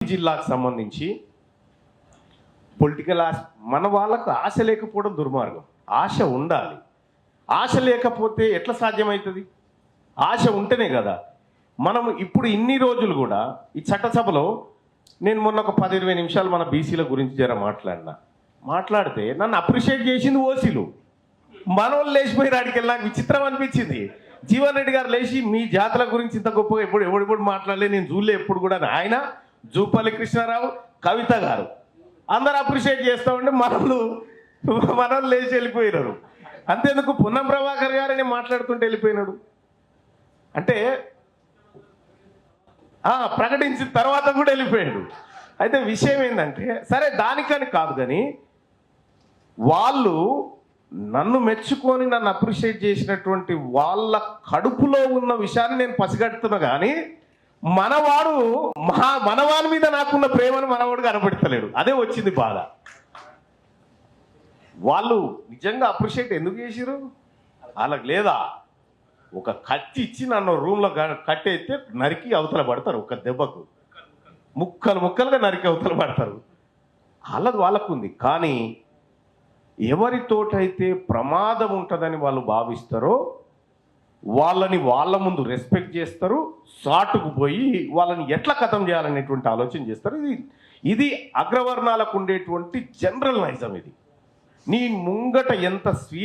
జిల్లాకు సంబంధించి పొలిటికల్ మన వాళ్ళకు ఆశ లేకపోవడం దుర్మార్గం. ఆశ ఉండాలి. ఆశ లేకపోతే ఎట్లా సాధ్యమవుతుంది? ఆశ ఉంటేనే కదా. మనం ఇప్పుడు ఇన్ని రోజులు కూడా ఈ చట్టసభలో నేను మొన్న ఒక 10-20 నిమిషాలు మన బీసీల గురించి మాట్లాడితే నన్ను అప్రిషియేట్ చేసింది ఓసీలు. మనోళ్ళు లేచిపోయి రాడికి నాకు విచిత్రం అనిపించింది. జీవన్ రెడ్డి గారు లేచి మీ జాతుల గురించి ఇంత గొప్పగా ఎప్పుడు మాట్లాడలే, నేను చూడలే ఎప్పుడు కూడా. ఆయన జూపల్లి కృష్ణారావు, కవిత గారు అందరు అప్రిషియేట్ చేస్తూ ఉంటే మనోళ్ళు లేచి వెళ్ళిపోయినారు. అంతేందుకు పున్నం ప్రభాకర్ గారిని మాట్లాడుతుంటే వెళ్ళిపోయినాడు. అంటే ప్రకటించిన తర్వాత కూడా వెళ్ళిపోయాడు. అయితే విషయం ఏంటంటే, సరే దానికని కాదు, కానీ వాళ్ళు నన్ను మెచ్చుకొని నన్ను అప్రిషియేట్ చేసినటువంటి వాళ్ళ కడుపులో ఉన్న విషయాన్ని నేను పసిగడుతున్నా. కానీ మనవాడి మీద నాకున్న ప్రేమను మనవాడు కనబెడతలేడు. అదే వచ్చింది బాధ. వాళ్ళు నిజంగా అప్రిషియేట్ ఎందుకు చేసిరు? వాళ్ళకి లేదా ఒక కత్తి ఇచ్చి నన్ను రూమ్లో కట్టేస్తే నరికి అవతల పడతారు. ఒక దెబ్బకు ముక్కలుగా నరికి అవతల పడతారు. వాళ్ళకు ఉంది. కానీ ఎవరితోటైతే ప్రమాదం ఉంటుందని వాళ్ళు భావిస్తారో వాళ్ళని వాళ్ళ ముందు రెస్పెక్ట్ చేస్తారు. సాటుకు పోయి వాళ్ళని ఎట్లా ఖతం చేయాలనేటువంటి ఆలోచన చేస్తారు. ఇది అగ్రవర్ణాలకు ఉండేటువంటి జనరల్ నైజం. ఇది నీ ముంగట ఎంత